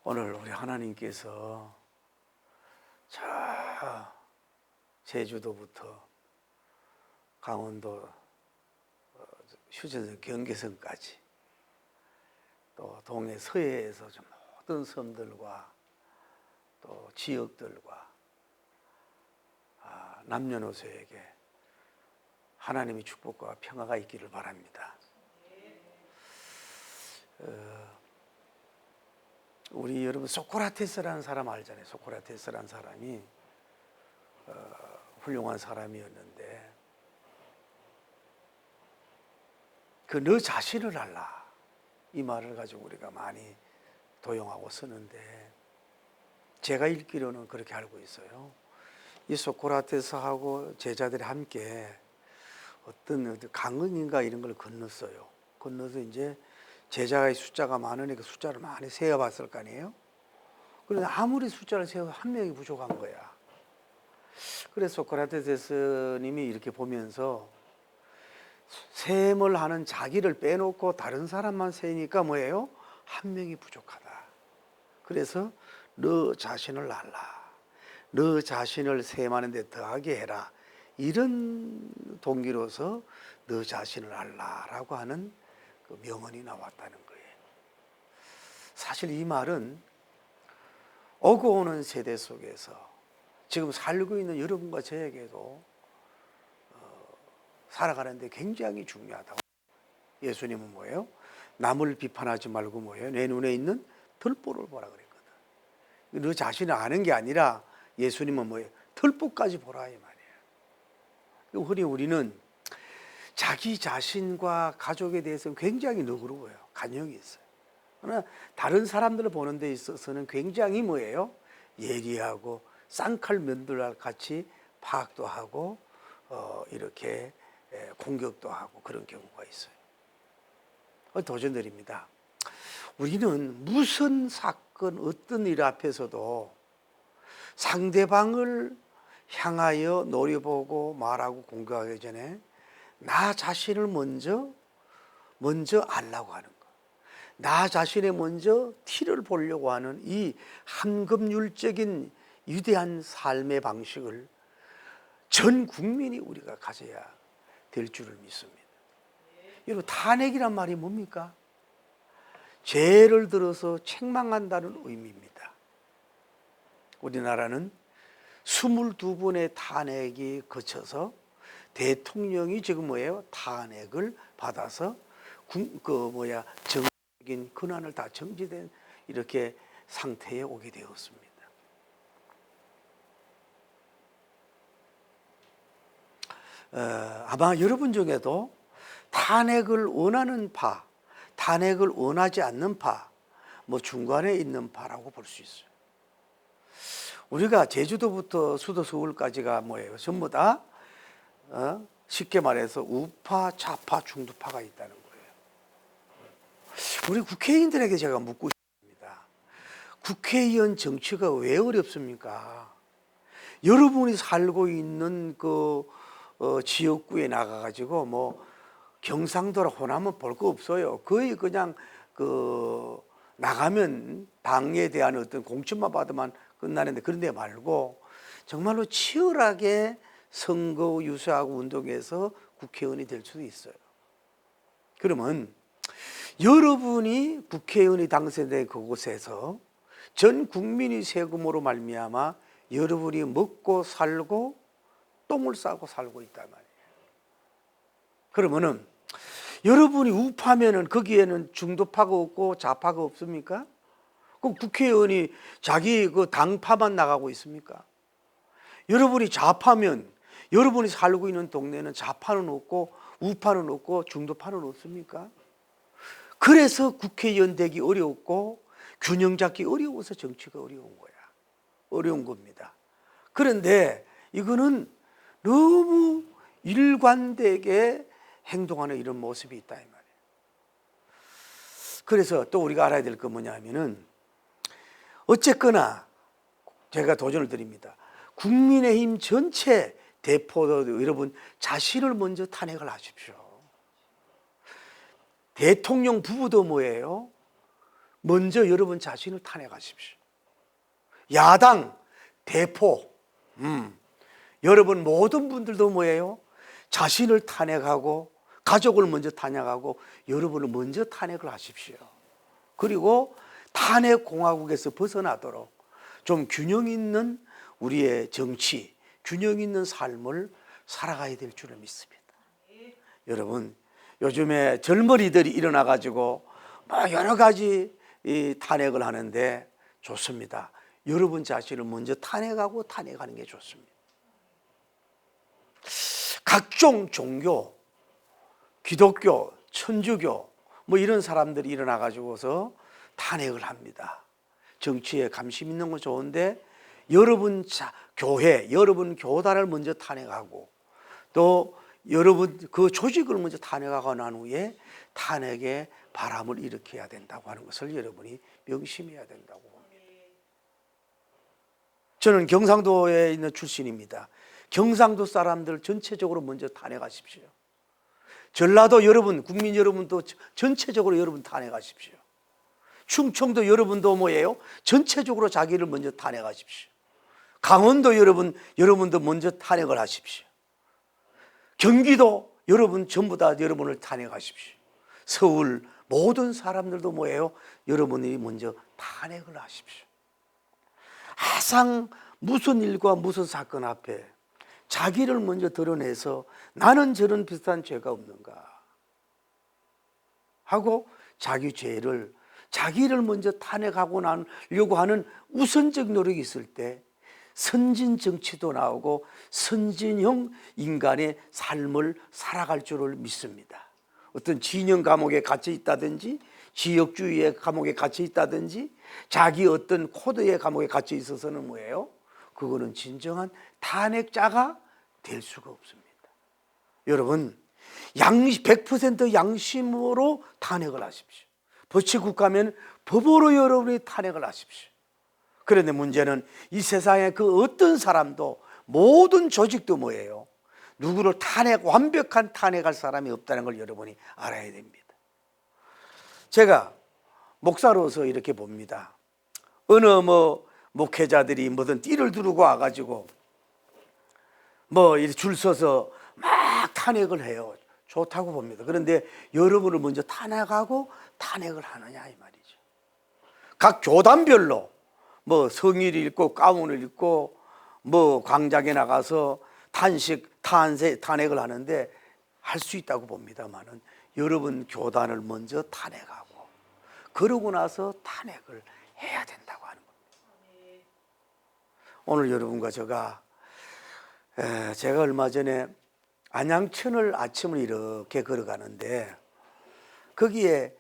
오늘 우리 하나님께서 저 제주도부터 강원도 휴전선 경계선까지 또 동해 서해에서 모든 섬들과 또 지역들과 남녀노소에게 하나님의 축복과 평화가 있기를 바랍니다. 우리 여러분 소크라테스라는 사람 알잖아요. 소크라테스라는 사람이 훌륭한 사람이었는데 그 너 자신을 알라 이 말을 가지고 우리가 많이 도용하고 쓰는데 제가 읽기로는 그렇게 알고 있어요. 이 소크라테스하고 제자들이 함께 어떤 강은인가 이런 걸 건넜어요. 건너서 이제 제자의 숫자가 많으니까 숫자를 많이 세어봤을 거 아니에요. 그런데 아무리 숫자를 세어도 한 명이 부족한 거야. 그래서 소크라테스님이 이렇게 보면서 셈을 하는 자기를 빼놓고 다른 사람만 세니까 뭐예요? 한 명이 부족하다. 그래서 너 자신을 알라. 너 자신을 셈하는 데 더하게 해라. 이런 동기로서 너 자신을 알라라고 하는 그 명언이 나왔다는 거예요. 사실 이 말은 오고 오는 세대 속에서 지금 살고 있는 여러분과 저에게도 살아가는데 굉장히 중요하다고. 예수님은 뭐예요? 남을 비판하지 말고 뭐예요? 내 눈에 있는 들보를 보라 그랬거든. 너 자신을 아는 게 아니라 예수님은 뭐예요? 들보까지 보라 이 말이에요. 흔히 우리는 자기 자신과 가족에 대해서는 굉장히 너그러워요. 간용이 있어요. 그러나 다른 사람들을 보는 데 있어서는 굉장히 뭐예요? 예리하고 쌍칼 면도랑 같이 파악도 하고 이렇게 공격도 하고 그런 경우가 있어요. 도전드립니다. 우리는 무슨 사건 어떤 일 앞에서도 상대방을 향하여 노려보고 말하고 공격하기 전에 나 자신을 먼저 알라고 하는 거. 나 자신의 먼저 티를 보려고 하는 이 함금률적인 위대한 삶의 방식을 전 국민이 우리가 가져야 될 줄을 믿습니다. 여러분, 탄핵이란 말이 뭡니까? 죄를 들어서 책망한다는 의미입니다. 우리나라는 22번의 탄핵이 거쳐서 대통령이 지금 뭐예요? 탄핵을 받아서 정적인 권한을 다 정지된 이렇게 상태에 오게 되었습니다. 아마 여러분 중에도 탄핵을 원하는 파, 탄핵을 원하지 않는 파, 뭐 중간에 있는 파라고 볼 수 있어요. 우리가 제주도부터 수도 서울까지가 뭐예요? 전부 다 쉽게 말해서 우파, 좌파, 중도파가 있다는 거예요. 우리 국회의원들에게 제가 묻고 싶습니다. 국회의원 정치가 왜 어렵습니까? 여러분이 살고 있는 그 지역구에 나가가지고 뭐 경상도라 호남은 볼 거 없어요. 거의 그냥 나가면 당에 대한 어떤 공천만 받으면 끝나는데 그런 데 말고 정말로 치열하게 선거 유세하고 운동해서 국회의원이 될 수도 있어요. 그러면 여러분이 국회의원이 당선된 그곳에서 전 국민이 세금으로 말미암아 여러분이 먹고 살고 똥을 싸고 살고 있단 말이에요. 그러면은 여러분이 우파면은 거기에는 중도파가 없고 좌파가 없습니까? 그럼 국회의원이 자기 그 당파만 나가고 있습니까? 여러분이 좌파면 여러분이 살고 있는 동네는 좌파는 없고 우파는 없고 중도파는 없습니까? 그래서 국회의원 되기 어렵고 균형 잡기 어려워서 정치가 어려운 거야. 어려운 겁니다. 그런데 이거는 너무 일관되게 행동하는 이런 모습이 있다 이 말이에요. 그래서 또 우리가 알아야 될 건 뭐냐면은 어쨌거나 제가 도전을 드립니다. 국민의힘 전체 대표도 여러분 자신을 먼저 탄핵을 하십시오. 대통령 부부도 뭐예요? 먼저 여러분 자신을 탄핵하십시오. 야당, 대포, 여러분 모든 분들도 뭐예요? 자신을 탄핵하고 가족을 먼저 탄핵하고 여러분을 먼저 탄핵을 하십시오. 그리고 탄핵 공화국에서 벗어나도록 좀 균형 있는 우리의 정치, 균형 있는 삶을 살아가야 될 줄을 믿습니다. 여러분, 요즘에 젊은이들이 일어나 가지고 여러 가지 탄핵을 하는데 좋습니다. 여러분 자신을 먼저 탄핵하고 탄핵하는 게 좋습니다. 각종 종교, 기독교, 천주교 뭐 이런 사람들이 일어나 가지고서 탄핵을 합니다. 정치에 관심 있는 건 좋은데 여러분 교회, 여러분 교단을 먼저 탄핵하고 또 여러분 그 조직을 먼저 탄핵하고 난 후에 탄핵의 바람을 일으켜야 된다고 하는 것을 여러분이 명심해야 된다고 봅니다. 저는 경상도에 있는 출신입니다. 경상도 사람들 전체적으로 먼저 탄핵하십시오. 전라도 여러분, 국민 여러분도 전체적으로 여러분 탄핵하십시오. 충청도 여러분도 뭐예요? 전체적으로 자기를 먼저 탄핵하십시오. 강원도 여러분도 먼저 탄핵을 하십시오. 경기도 여러분 전부 다 여러분을 탄핵하십시오. 서울 모든 사람들도 뭐예요? 여러분이 먼저 탄핵을 하십시오. 항상 무슨 일과 무슨 사건 앞에 자기를 먼저 드러내서 나는 저런 비슷한 죄가 없는가 하고 자기 죄를 자기를 먼저 탄핵하고 나려고 하는 우선적 노력이 있을 때 선진 정치도 나오고 선진형 인간의 삶을 살아갈 줄을 믿습니다. 어떤 진영 감옥에 갇혀 있다든지 지역주의의 감옥에 갇혀 있다든지 자기 어떤 코드의 감옥에 갇혀 있어서는 뭐예요? 그거는 진정한 탄핵자가 될 수가 없습니다. 여러분 100% 양심으로 탄핵을 하십시오. 법치국 가면 법으로 여러분이 탄핵을 하십시오. 그런데 문제는 이 세상에 그 어떤 사람도 모든 조직도 뭐예요? 누구를 완벽한 탄핵할 사람이 없다는 걸 여러분이 알아야 됩니다. 제가 목사로서 이렇게 봅니다. 어느 목회자들이 뭐든 띠를 두르고 와가지고 줄 서서 막 탄핵을 해요. 좋다고 봅니다. 그런데 여러분을 먼저 탄핵하고 탄핵을 하느냐 이 말이죠. 각 교단별로 성의를 입고 가운을 입고 광장에 나가서 탄핵을 하는데 할 수 있다고 봅니다만은 여러분 교단을 먼저 탄핵하고 그러고 나서 탄핵을 해야 된다고 하는 겁니다. 오늘 여러분과 제가 얼마 전에 안양천을 아침을 이렇게 걸어가는데 거기에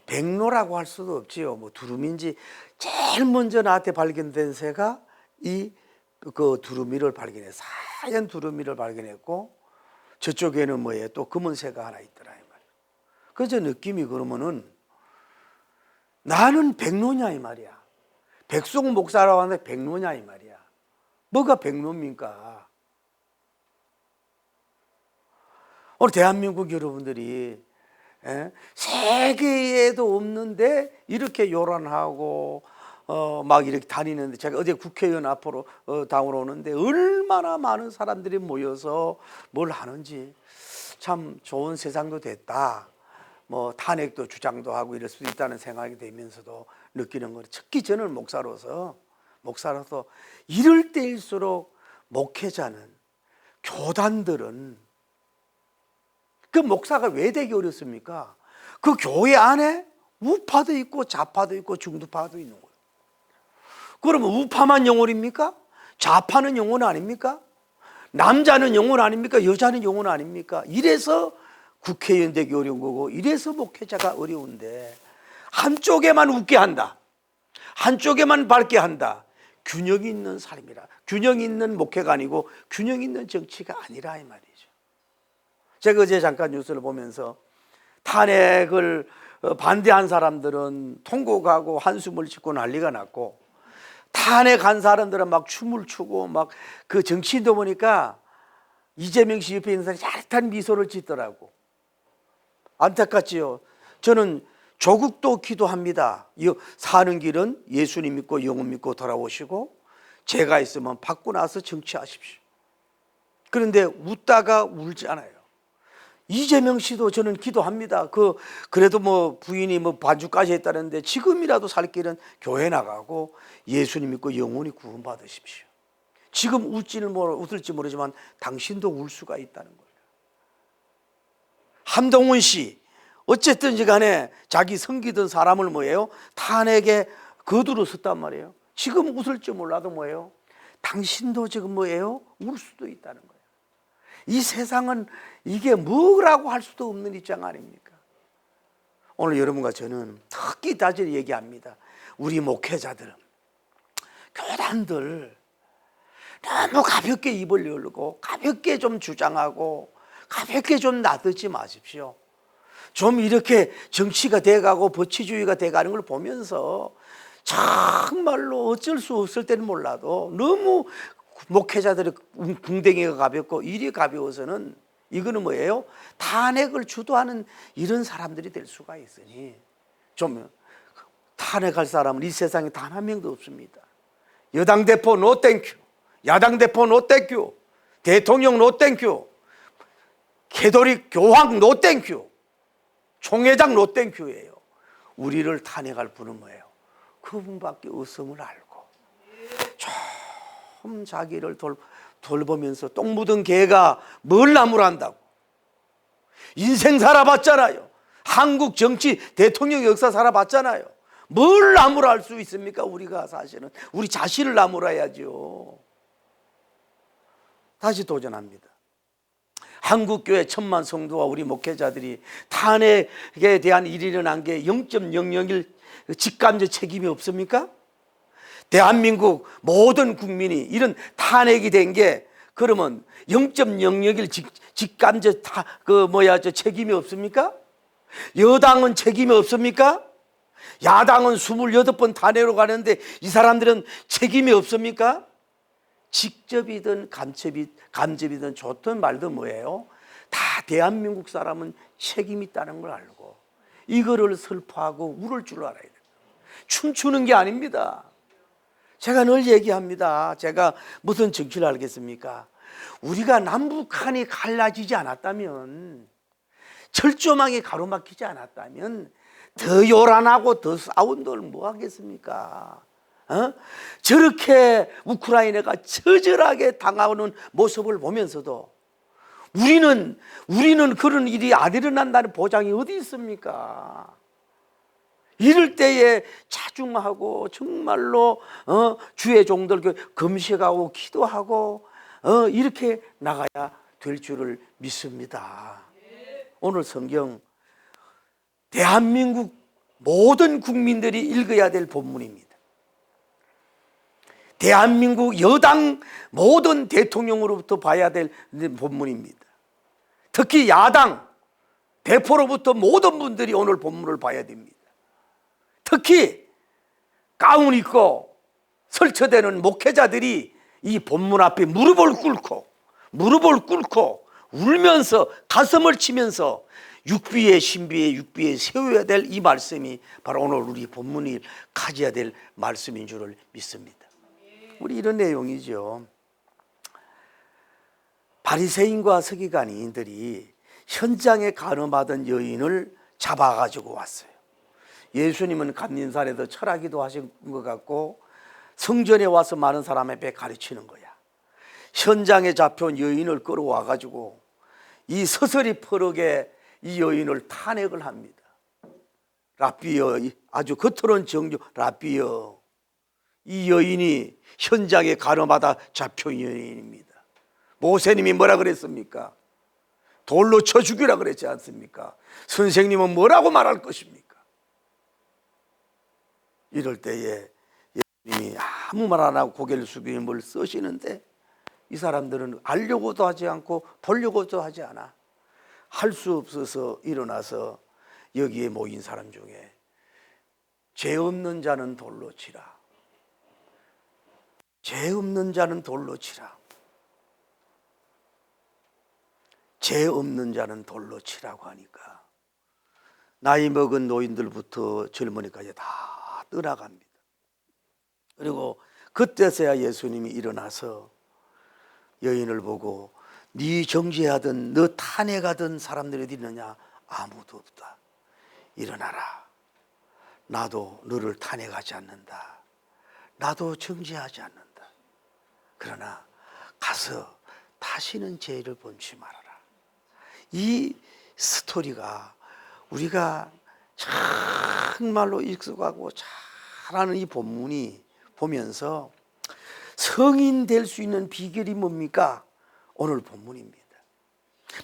백로라고 할 수도 없지요. 두루미인지 제일 먼저 나한테 발견된 새가 그 두루미를 발견했어. 하얀 두루미를 발견했고 저쪽에는 뭐예요? 또 검은 새가 하나 있더라 이 말이에요. 그래서 느낌이 그러면은 나는 백로냐 이 말이야. 백송 목사라고 하는데 백로냐 이 말이야. 뭐가 백로입니까? 오늘 대한민국 여러분들이 세계에도 없는데 이렇게 요란하고 막 이렇게 다니는데 제가 어제 국회의원 앞으로 당으로 오는데 얼마나 많은 사람들이 모여서 뭘 하는지 참 좋은 세상도 됐다. 탄핵도 주장도 하고 이럴 수도 있다는 생각이 되면서도 느끼는 거예요. 특히 저는 목사로서 이럴 때일수록 목회자는 교단들은 그 목사가 왜 되기 어렵습니까? 그 교회 안에 우파도 있고 좌파도 있고 중도파도 있는 거예요. 그러면 우파만 영혼입니까? 좌파는 영혼 아닙니까? 남자는 영혼 아닙니까? 여자는 영혼 아닙니까? 이래서 국회의원 되기 어려운 거고 이래서 목회자가 어려운데 한쪽에만 웃게 한다. 한쪽에만 밝게 한다. 균형 있는 삶이라. 균형 있는 목회가 아니고 균형 있는 정치가 아니라 이 말이죠. 제가 어제 잠깐 뉴스를 보면서 탄핵을 반대한 사람들은 통곡하고 한숨을 짓고 난리가 났고 탄핵한 사람들은 막 춤을 추고 막 그 정치인도 보니까 이재명 씨 옆에 있는 사람이 야릇한 미소를 짓더라고. 안타깝지요. 저는 조국도 기도합니다. 사는 길은 예수님 믿고 영혼 믿고 돌아오시고 제가 있으면 받고 나서 정치하십시오. 그런데 웃다가 울지 않아요. 이재명 씨도 저는 기도합니다. 그래도 뭐 부인이 뭐 반주까지 했다는데 지금이라도 살 길은 교회 나가고 예수님 믿고 영혼이 구원받으십시오. 지금 웃을지 모르지만 당신도 울 수가 있다는 거예요. 한동훈 씨 어쨌든지 간에 자기 섬기던 사람을 뭐예요? 탄핵에 거두러 섰단 말이에요. 지금 웃을지 몰라도 뭐예요? 당신도 지금 뭐예요? 울 수도 있다는 거예요. 이 세상은 이게 뭐라고 할 수도 없는 입장 아닙니까? 오늘 여러분과 저는 특히 다시 얘기합니다. 우리 목회자들, 교단들 너무 가볍게 입을 열고 가볍게 좀 주장하고 가볍게 좀 놔두지 마십시오. 좀 이렇게 정치가 돼가고 법치주의가 돼가는 걸 보면서 정말로 어쩔 수 없을 때는 몰라도 너무 목회자들의 궁뎅이가 가볍고 일이 가벼워서는 이거는 뭐예요? 탄핵을 주도하는 이런 사람들이 될 수가 있으니 좀 탄핵할 사람은 이 세상에 단 한 명도 없습니다. 여당 대표 노 땡큐, 야당 대표 노 땡큐, 대통령 노 땡큐, 캐톨릭 교황 노 땡큐, 총회장 노 땡큐예요. 우리를 탄핵할 분은 뭐예요? 그분밖에 없음을 알고 좀 자기를 돌보면서 똥 묻은 개가 뭘 나무란다고. 인생 살아봤잖아요. 한국 정치 대통령 역사 살아봤잖아요. 뭘 나무랄 수 있습니까? 우리가 사실은 우리 자신을 나무라야죠. 다시 도전합니다. 한국교회 1000만 성도와 우리 목회자들이 탄핵에 대한 일이 일어난 게 0.001 직감적 책임이 없습니까? 대한민국 모든 국민이 이런 탄핵이 된 게 그러면 0.001 직감적 책임이 없습니까? 여당은 책임이 없습니까? 야당은 28번 탄핵으로 가는데 이 사람들은 책임이 없습니까? 직접이든 간접이든 좋든 말든 뭐예요? 다 대한민국 사람은 책임이 있다는 걸 알고 이거를 슬퍼하고 울을 줄 알아야 돼요. 춤추는 게 아닙니다. 제가 늘 얘기합니다. 제가 무슨 정치를 알겠습니까? 우리가 남북한이 갈라지지 않았다면, 철조망이 가로막히지 않았다면 더 요란하고 더 싸운 걸 뭐 하겠습니까? 저렇게 우크라이나가 처절하게 당하는 모습을 보면서도 우리는 그런 일이 안 일어난다는 보장이 어디 있습니까? 이럴 때에 자중하고 정말로 주의 종들 금식하고 기도하고 이렇게 나가야 될 줄을 믿습니다. 오늘 성경 대한민국 모든 국민들이 읽어야 될 본문입니다. 대한민국 여당 모든 대통령으로부터 봐야 될 본문입니다. 특히 야당 대표로부터 모든 분들이 오늘 본문을 봐야 됩니다. 특히 가운 입고 설쳐대는 목회자들이 이 본문 앞에 무릎을 꿇고 울면서 가슴을 치면서 육비의 신비의 육비에 세워야 될 이 말씀이 바로 오늘 우리 본문이 가져야 될 말씀인 줄을 믿습니다. 우리 이런 내용이죠. 바리새인과 서기관인들이 현장에 간음하던 여인을 잡아가지고 왔어요. 예수님은 감림산에서 철하기도 하신 것 같고 성전에 와서 많은 사람 앞에 가르치는 거야. 현장에 잡혀온 여인을 끌어와가지고 이 서서리 퍼럭에 이 여인을 탄핵을 합니다. 라삐여, 아주 겉으로는 정조, 라삐여. 이 여인이 현장에 간음하다 잡혀온 여인입니다. 모세님이 뭐라 그랬습니까? 돌로 쳐 죽이라 그랬지 않습니까? 선생님은 뭐라고 말할 것입니까? 이럴 때에 예수님이 아무 말 안 하고 고개를 숙이고 뭘 쓰시는데 이 사람들은 알려고도 하지 않고 보려고도 하지 않아. 할 수 없어서 일어나서 여기에 모인 사람 중에 죄 없는 자는 돌로 치라. 죄 없는 자는 돌로 치라. 죄 없는 자는 돌로 치라고 하니까 나이 먹은 노인들부터 젊은이까지 다 떠나갑니다. 그리고 그때서야 예수님이 일어나서 여인을 보고 네 정죄하던 너 탄핵하던 사람들이 어디 있느냐? 아무도 없다. 일어나라. 나도 너를 탄핵하지 않는다. 나도 정죄하지 않는다. 그러나 가서 다시는 죄를 범치 말아라. 이 스토리가 우리가 정말로 익숙하고 잘하는 이 본문이 보면서 성인 될 수 있는 비결이 뭡니까? 오늘 본문입니다.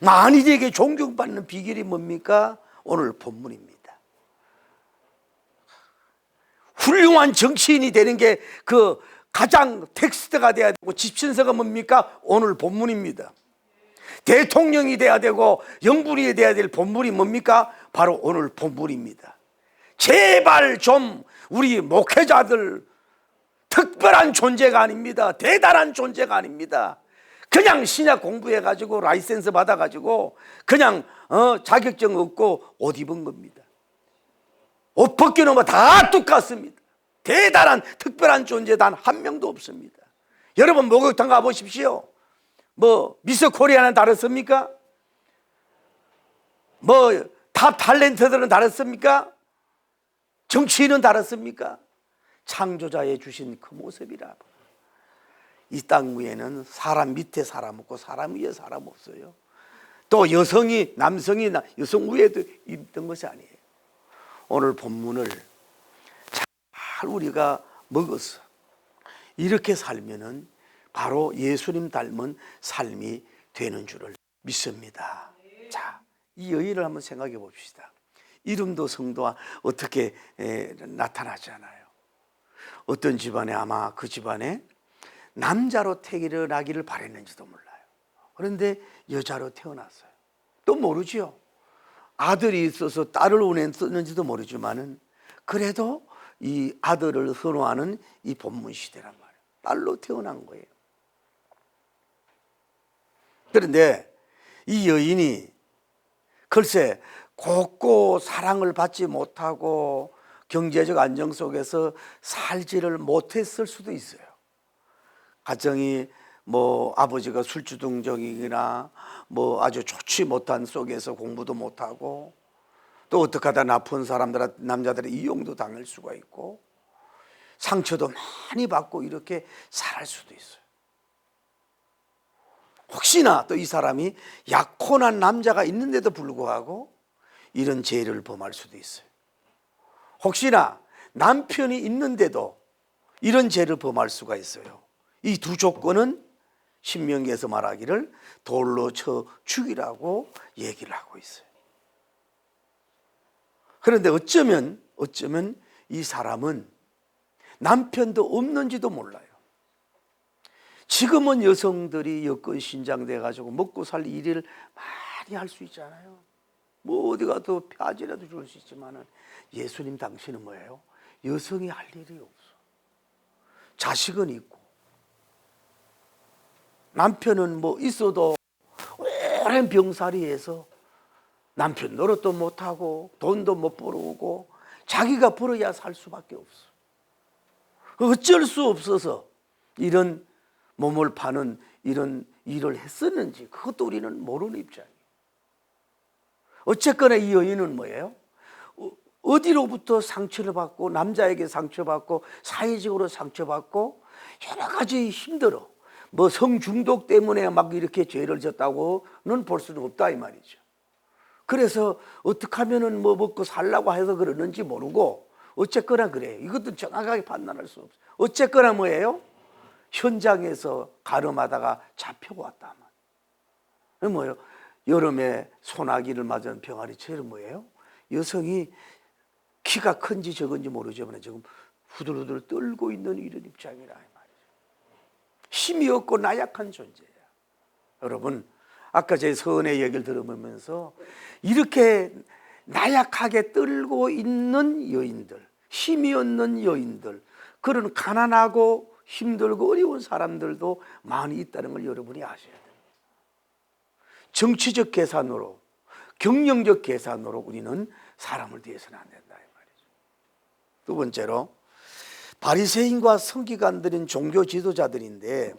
만인에게 존경받는 비결이 뭡니까? 오늘 본문입니다. 훌륭한 정치인이 되는 게 그 가장 텍스트가 돼야 되고 지침서가 뭡니까? 오늘 본문입니다. 대통령이 돼야 되고 영분이 돼야 될 본문이 뭡니까? 바로 오늘 본문입니다. 제발 좀 우리 목회자들 특별한 존재가 아닙니다. 대단한 존재가 아닙니다. 그냥 신약 공부해가지고 라이센스 받아가지고 그냥 자격증 얻고 옷 입은 겁니다. 옷 벗겨놓으면 다 똑같습니다. 대단한 특별한 존재 단 한 명도 없습니다. 여러분 목욕탕 가보십시오. 뭐 미스 코리아는 다르습니까? 뭐 탑 탤런트들은 다르습니까? 정치인은 다르습니까? 창조자의 주신 그 모습이라. 이 땅 위에는 사람 밑에 사람 없고 사람 위에 사람 없어요. 또 여성이 남성이 여성 위에도 있던 것이 아니에요. 오늘 본문을 잘 우리가 먹어서 이렇게 살면은 바로 예수님 닮은 삶이 되는 줄을 믿습니다. 자, 이 여인을 한번 생각해 봅시다. 이름도 성도와 어떻게 나타나지 않아요. 어떤 집안에 아마 그 집안에 남자로 태어나기를 바랬는지도 몰라요. 그런데 여자로 태어났어요. 또 모르죠. 아들이 있어서 딸을 원했었는지도 모르지만은 그래도 이 아들을 선호하는 이 본문 시대란 말이에요. 딸로 태어난 거예요. 그런데 이 여인이 글쎄 곱고 사랑을 받지 못하고 경제적 안정 속에서 살지를 못했을 수도 있어요. 가정이 뭐 아버지가 술주둥정이나 뭐 아주 좋지 못한 속에서 공부도 못하고 또 어떻게 하다 나쁜 사람들 남자들의 이용도 당할 수가 있고 상처도 많이 받고 이렇게 살 수도 있어요. 혹시나 또 이 사람이 약혼한 남자가 있는데도 불구하고 이런 죄를 범할 수도 있어요. 혹시나 남편이 있는데도 이런 죄를 범할 수가 있어요. 이 두 조건은 신명기에서 말하기를 돌로 쳐 죽이라고 얘기를 하고 있어요. 그런데 어쩌면 이 사람은 남편도 없는지도 몰라요. 지금은 여성들이 여건 신장돼 가지고 먹고 살 일을 많이 할 수 있잖아요. 뭐 어디 가도 폐지라도 줄 수 있지만은 예수님 당신은 뭐예요? 여성이 할 일이 없어. 자식은 있고 남편은 뭐 있어도 오랜 병살이해서 남편 노릇도 못하고 돈도 못 벌어오고 자기가 벌어야 살 수밖에 없어. 어쩔 수 없어서 이런 몸을 파는 이런 일을 했었는지 그것도 우리는 모르는 입장이에요. 어쨌거나 이 여인은 뭐예요? 어디로부터 상처를 받고 남자에게 상처받고 사회적으로 상처받고 여러 가지 힘들어. 뭐 성중독 때문에 막 이렇게 죄를 졌다고는 볼 수는 없다 이 말이죠. 그래서 어떻게 하면은 뭐 먹고 살라고 해서 그러는지 모르고 어쨌거나 그래요. 이것도 정확하게 판단할 수 없어요. 어쨌거나 뭐예요? 현장에서 가름하다가 잡혀왔다. 뭐예요? 여름에 소나기를 맞은 병아리처럼 뭐예요? 여성이 키가 큰지 적은지 모르지만 지금 후들후들 떨고 있는 이런 입장이라 이 말이죠. 힘이 없고 나약한 존재야. 여러분, 아까 제 서은의 얘기를 들으면서 이렇게 나약하게 떨고 있는 여인들, 힘이 없는 여인들, 그런 가난하고 힘들고 어려운 사람들도 많이 있다는 걸 여러분이 아셔야 돼요. 정치적 계산으로, 경영적 계산으로 우리는 사람을 대해서는 안 된다 이 말이죠. 두 번째로 바리새인과 서기관들인 종교 지도자들인데,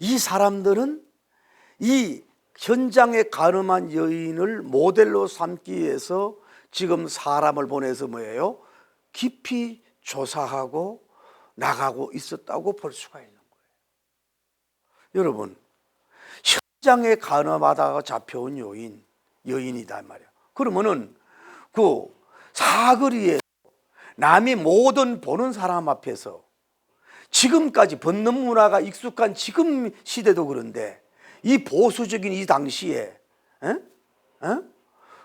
이 사람들은 이 현장에 가늠한 여인을 모델로 삼기 위해서 지금 사람을 보내서 뭐예요? 깊이 조사하고 나가고 있었다고 볼 수가 있는 거예요. 여러분, 현장에 가늠하다가 잡혀온 여인이다 말이야. 그러면은 그 사거리에 남이 모든 보는 사람 앞에서, 지금까지 벗는 문화가 익숙한 지금 시대도 그런데 이 보수적인 이 당시에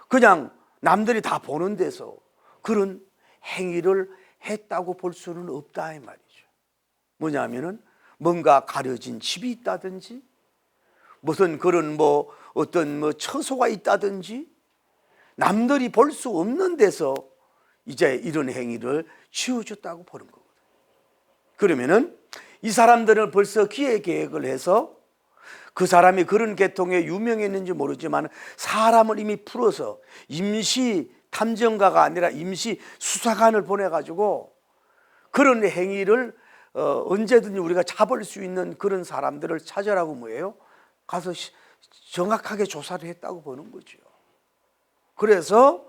그냥 남들이 다 보는 데서 그런 행위를 했다고 볼 수는 없다 이 말이죠. 뭐냐면은 뭔가 가려진 집이 있다든지, 무슨 그런 어떤 처소가 있다든지, 남들이 볼 수 없는 데서 이제 이런 행위를 지어줬다고 보는 거거든요. 그러면은 이 사람들은 벌써 기획 계획을 해서, 그 사람이 그런 계통에 유명했는지 모르지만 사람을 이미 풀어서 임시 탐정가가 아니라 임시 수사관을 보내가지고 그런 행위를 언제든지 우리가 잡을 수 있는 그런 사람들을 찾으라고 뭐예요? 가서 정확하게 조사를 했다고 보는 거죠. 그래서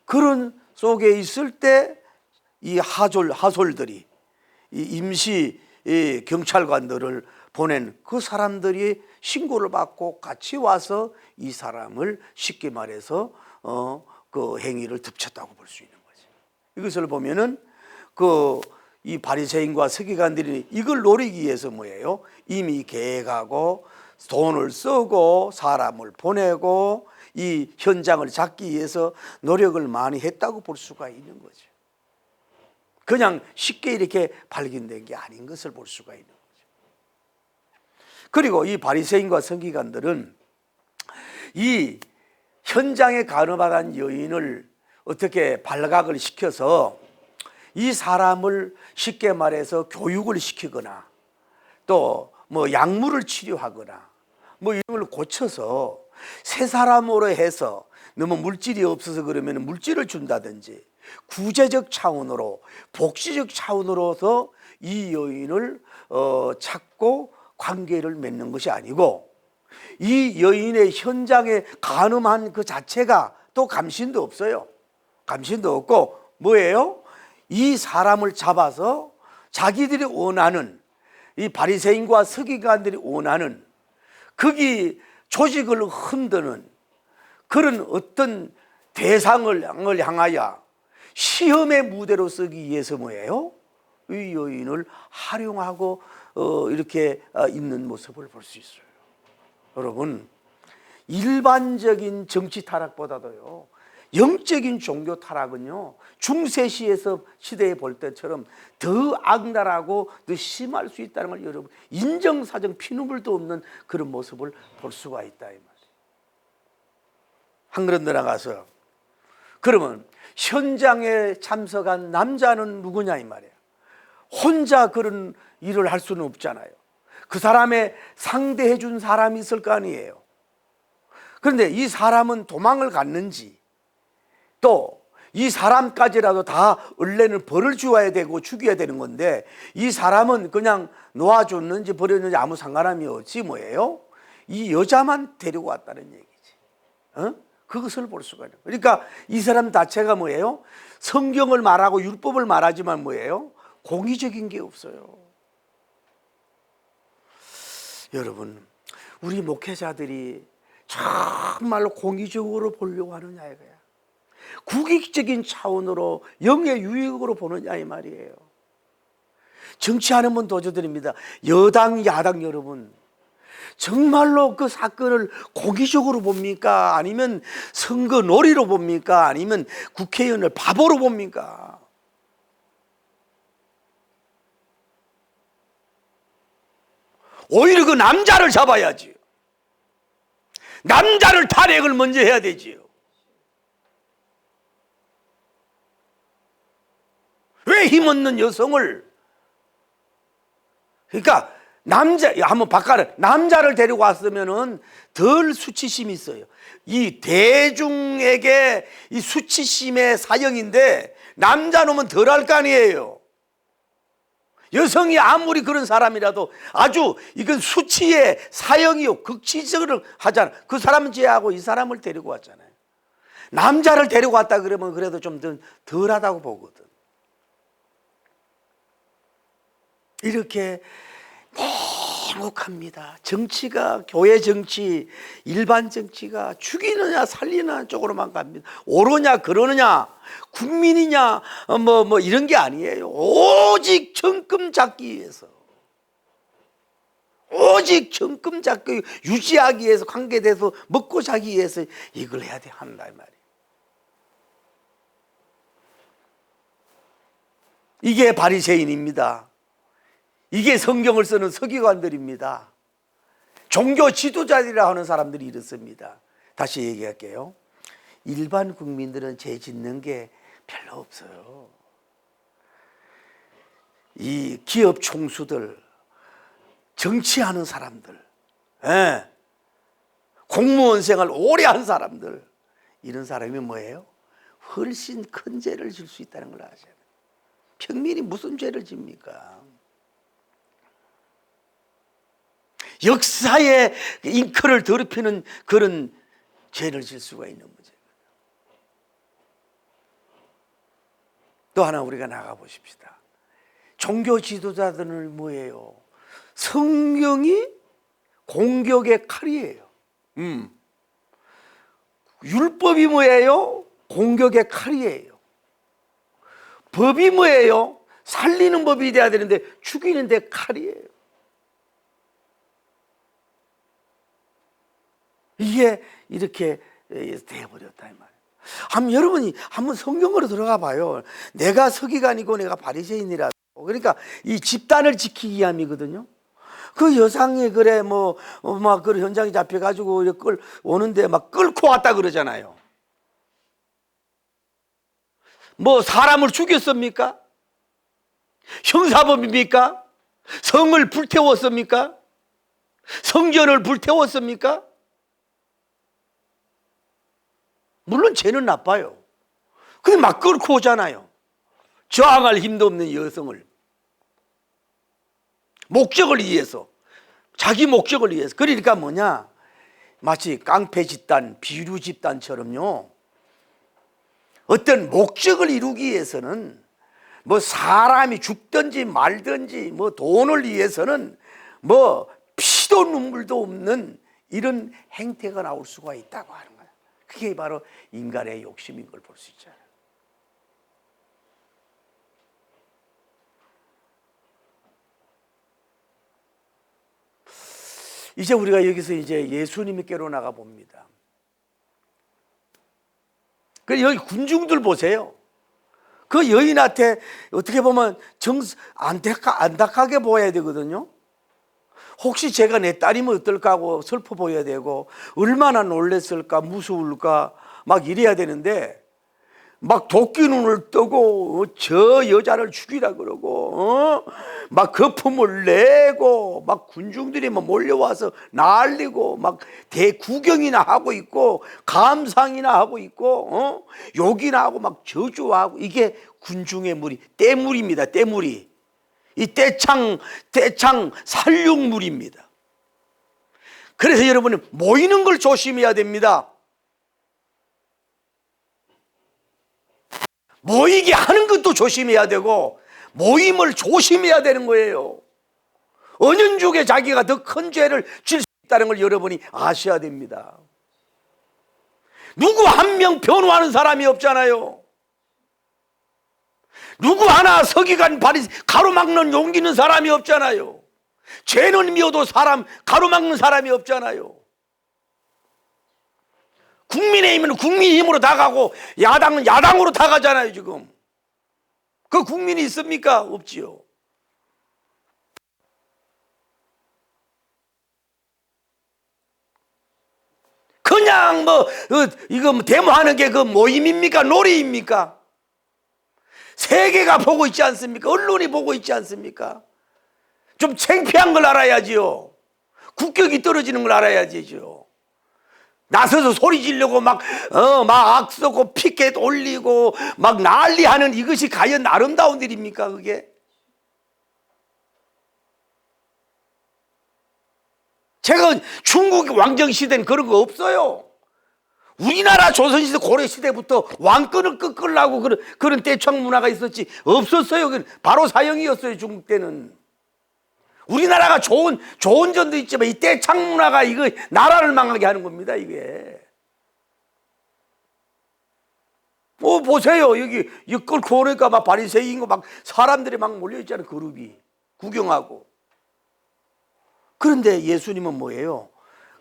그런 속에 있을 때 이 하솔들이, 이 임시 경찰관들을 보낸 그 사람들이 신고를 받고 같이 와서 이 사람을 쉽게 말해서 그 행위를 덮쳤다고 볼 수 있는 거죠. 이것을 보면은 이 바리새인과 서기관들이 이걸 노리기 위해서 뭐예요? 이미 계획하고 돈을 쓰고 사람을 보내고 이 현장을 잡기 위해서 노력을 많이 했다고 볼 수가 있는 거죠. 그냥 쉽게 이렇게 발견된 게 아닌 것을 볼 수가 있는 거죠. 그리고 이 바리새인과 서기관들은 이 현장에 가늠한 여인을 어떻게 발각을 시켜서 이 사람을 쉽게 말해서 교육을 시키거나 또 약물을 치료하거나 이런 걸 고쳐서 새 사람으로 해서, 너무 물질이 없어서 그러면 물질을 준다든지, 구제적 차원으로 복지적 차원으로서 이 여인을 찾고 관계를 맺는 것이 아니고, 이 여인의 현장에 가늠한 그 자체가 또 감신도 없어요. 감신도 없고 뭐예요? 이 사람을 잡아서 자기들이 원하는, 이 바리새인과 서기관들이 원하는 거기 조직을 흔드는 그런 어떤 대상을 향하여 시험의 무대로 쓰기 위해서 뭐예요? 이 여인을 활용하고 이렇게 있는 모습을 볼 수 있어요. 여러분, 일반적인 정치 타락보다도요, 영적인 종교 타락은요, 중세 시대에 볼 때처럼 더 악랄하고 더 심할 수 있다는 걸 여러분, 인정사정 피눈물도 없는 그런 모습을 볼 수가 있다 이 말이에요. 한 그런 데 나가서 그러면 현장에 참석한 남자는 누구냐 이 말이에요. 혼자 그런 일을 할 수는 없잖아요. 그 사람의 상대해 준 사람이 있을 거 아니에요. 그런데 이 사람은 도망을 갔는지, 또 이 사람까지라도 다 원래는 벌을 주어야 되고 죽여야 되는 건데 이 사람은 그냥 놓아줬는지 버렸는지 아무 상관함이 없지 뭐예요? 이 여자만 데리고 왔다는 얘기지. 그것을 볼 수가 있는. 그러니까 이 사람 자체가 뭐예요? 성경을 말하고 율법을 말하지만 뭐예요? 공의적인 게 없어요. 여러분, 우리 목회자들이 정말로 공의적으로 보려고 하느냐 이거야. 국익적인 차원으로 영의 유익으로 보느냐 이 말이에요. 정치하는 분 도와드립니다. 여당 야당 여러분, 정말로 그 사건을 공의적으로 봅니까? 아니면 선거 놀이로 봅니까? 아니면 국회의원을 바보로 봅니까? 오히려 그 남자를 잡아야지. 남자를 탄핵을 먼저 해야 되지요. 왜 힘없는 여성을, 그러니까 한번 바꿔라. 남자를 데리고 왔으면은 덜 수치심이 있어요. 이 대중에게 이 수치심의 사형인데 남자 놈은 덜 할 거 아니에요. 여성이 아무리 그런 사람이라도 아주 이건 수치의 사형이요. 극치적으로 하잖아. 그 사람은 제하고 이 사람을 데리고 왔잖아요. 남자를 데리고 왔다 그러면 그래도 좀 덜하다고 보거든. 이렇게 냉혹합니다. 정치가, 교회 정치, 일반 정치가 죽이느냐 살리느냐 쪽으로만 갑니다. 옳으냐 그러느냐, 국민이냐 뭐 이런 게 아니에요. 오직 정금 잡기 위해서, 오직 정금 잡기 유지하기 위해서, 관계돼서 먹고 자기 위해서 이걸 해야 돼 한다 이 말이에요. 이게 바리새인입니다. 이게 성경을 쓰는 서기관들입니다. 종교 지도자들이라 하는 사람들이 이렇습니다. 다시 얘기할게요. 일반 국민들은 죄 짓는 게 별로 없어요. 이 기업 총수들, 정치하는 사람들, 공무원 생활 오래 한 사람들, 이런 사람이 뭐예요? 훨씬 큰 죄를 질 수 있다는 걸 아셔야 돼요. 평민이 무슨 죄를 집니까? 역사의 잉크를 더럽히는 그런 죄를 질 수가 있는 문제입니다. 또 하나 우리가 나가보십시다. 종교 지도자들은 뭐예요? 성경이 공격의 칼이에요. 율법이 뭐예요? 공격의 칼이에요. 법이 뭐예요? 살리는 법이 돼야 되는데 죽이는데 칼이에요. 이게 이렇게 돼버렸다 이 말이에요. 여러분이 한번 성경으로 들어가 봐요. 내가 서기관이고 내가 바리새인이라고. 그러니까 이 집단을 지키기 위함이거든요. 그 여상이 그래 막 그 현장에 잡혀가지고 오는데 막 끌고 왔다 그러잖아요. 뭐 사람을 죽였습니까? 형사법입니까? 성을 불태웠습니까? 성전을 불태웠습니까? 물론 죄는 나빠요. 근데 막 끌고 오잖아요. 저항할 힘도 없는 여성을. 목적을 위해서. 자기 목적을 위해서. 그러니까 뭐냐? 마치 깡패 집단, 비류 집단처럼요. 어떤 목적을 이루기 위해서는 뭐 사람이 죽든지 말든지 뭐 돈을 위해서는 뭐 피도 눈물도 없는 이런 행태가 나올 수가 있다고 하는 거예요. 그게 바로 인간의 욕심인 걸 볼 수 있잖아요. 이제 우리가 여기서 이제 예수님께로 나가 봅니다. 그 여기 군중들 보세요. 그 여인한테 어떻게 보면 안타깝게 보여야 되거든요. 혹시 제가 내 딸이면 어떨까 하고 슬퍼 보여야 되고 얼마나 놀랬을까 무서울까 막 이래야 되는데 막 도끼 눈을 뜨고 저 여자를 죽이라 그러고 막 거품을 내고 막 군중들이 막 몰려와서 난리고 막 대구경이나 하고 있고 감상이나 하고 있고 욕이나 하고 막 저주하고 이게 군중의 물이 떼물입니다. 떼물이 이 떼창 살육물입니다. 그래서 여러분은 모이는 걸 조심해야 됩니다. 모이게 하는 것도 조심해야 되고 모임을 조심해야 되는 거예요. 은연중에 자기가 더 큰 죄를 질 수 있다는 걸 여러분이 아셔야 됩니다. 누구 한 명 변호하는 사람이 없잖아요. 누구 하나 서기관 가로막는 용기 있는 사람이 없잖아요. 죄는 미워도 사람 가로막는 사람이 없잖아요. 국민의힘은 국민의힘으로 다가고 야당은 야당으로 다가잖아요. 지금 그 국민이 있습니까? 없지요. 그냥 이거 데모하는 게 그 모임입니까? 놀이입니까? 세계가 보고 있지 않습니까? 언론이 보고 있지 않습니까? 좀 창피한 걸 알아야지요. 국격이 떨어지는 걸 알아야지요. 나서서 소리 지르고 막 악쓰고 피켓 올리고 막 난리하는 이것이 과연 아름다운 일입니까 그게? 제가 중국 왕정시대는 그런 거 없어요. 우리나라 조선시대 고려시대부터 왕권을 끄끌라고 그런 떼창 문화가 있었지 없었어요. 바로 사형이었어요. 중국 때는. 우리나라가 좋은 점도 있지만 이 떼창 문화가 이거 나라를 망하게 하는 겁니다. 이게. 보세요. 여기 끌고 오니까 막 바리새인 거 막 사람들이 막 몰려 있잖아요. 그룹이 구경하고. 그런데 예수님은 뭐예요?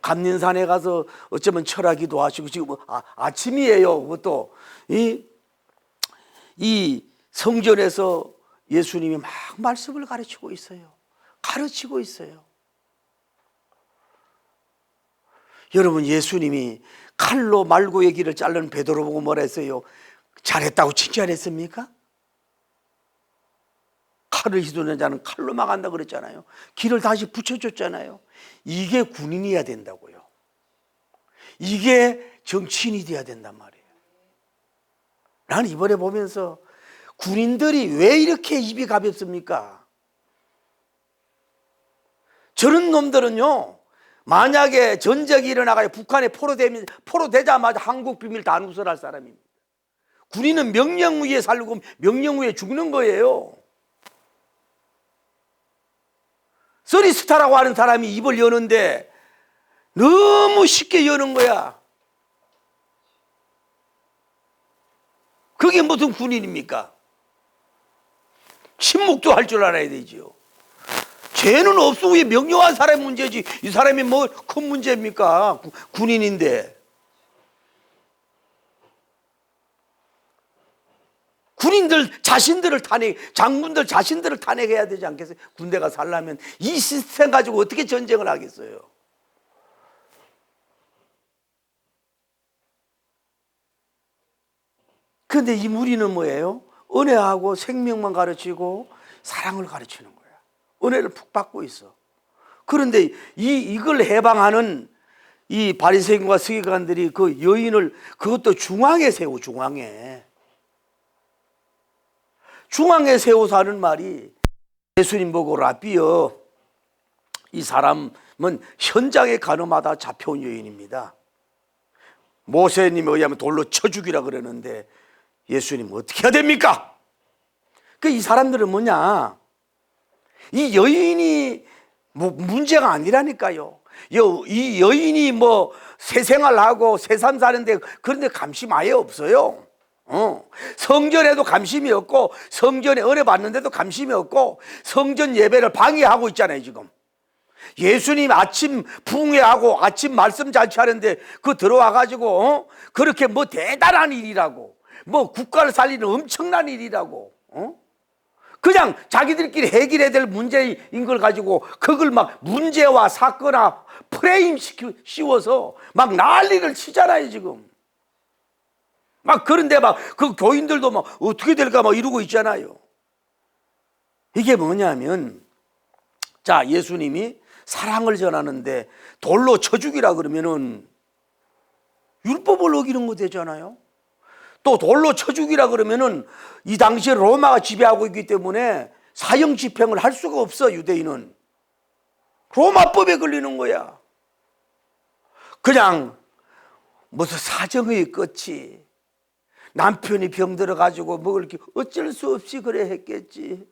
감린산에 가서 어쩌면 철학기도 하시고 지금 아침이에요. 그것도 이 성전에서 예수님이 막 말씀을 가르치고 있어요. 가르치고 있어요. 여러분 예수님이 칼로 말고의 길을 자르는 베드로 보고 뭐라 했어요? 잘했다고 칭찬했습니까? 칼을 휘두르는 자는 칼로 막한다 그랬잖아요. 길을 다시 붙여줬잖아요. 이게 군인이어야 된다고요. 이게 정치인이 돼야 된단 말이에요. 나는 이번에 보면서 군인들이 왜 이렇게 입이 가볍습니까? 저런 놈들은요, 만약에 전쟁이 일어나가요 북한에 포로되자마자 한국 비밀 다 누설할 사람입니다. 군인은 명령 위에 살고 명령 위에 죽는 거예요. 써니스타라고 하는 사람이 입을 여는데 너무 쉽게 여는 거야. 그게 무슨 군인입니까? 침묵도 할 줄 알아야 되지요. 죄는 없어. 왜 명령한 사람의 문제지 이 사람이 뭐 큰 문제입니까? 군인인데. 군인들 자신들을 장군들 자신들을 탄핵해야 되지 않겠어요? 군대가 살려면 이 시스템 가지고 어떻게 전쟁을 하겠어요? 그런데 이 무리는 뭐예요? 은혜하고 생명만 가르치고 사랑을 가르치는 거야. 은혜를 푹 받고 있어. 그런데 이걸 해방하는 이 바리새인과 서기관들이 그 여인을 그것도 중앙에 세워. 중앙에 세워서 하는 말이 예수님 보고 라비여, 이 사람은 현장에 가늠하다 잡혀온 여인입니다. 모세님에 의하면 돌로 쳐 죽이라 그러는데 예수님 어떻게 해야 됩니까? 이 사람들은 뭐냐, 이 여인이 문제가 아니라니까요. 이 여인이 새생활하고 새삼 사는데 그런데 관심 아예 없어요. 성전에도 관심이 없고 성전에 은혜 받는데도 관심이 없고 성전 예배를 방해하고 있잖아요. 지금 예수님 아침 부흥회하고 아침 말씀 잔치 하는데 들어와 가지고 그렇게 대단한 일이라고 국가를 살리는 엄청난 일이라고 그냥 자기들끼리 해결해야 될 문제인 걸 가지고 그걸 막 문제와 사건화 프레임 씌워서 막 난리를 치잖아요. 지금 그런데 그 교인들도 어떻게 될까 이러고 있잖아요. 이게 뭐냐면, 자, 예수님이 사랑을 전하는데 돌로 쳐 죽이라 그러면은 율법을 어기는 거 되잖아요. 또 돌로 쳐 죽이라 그러면은 이 당시에 로마가 지배하고 있기 때문에 사형 집행을 할 수가 없어. 유대인은 로마법에 걸리는 거야. 그냥 무슨 사정의 끝이 남편이 병들어 가지고 먹을 게 어쩔 수 없이 그래 했겠지.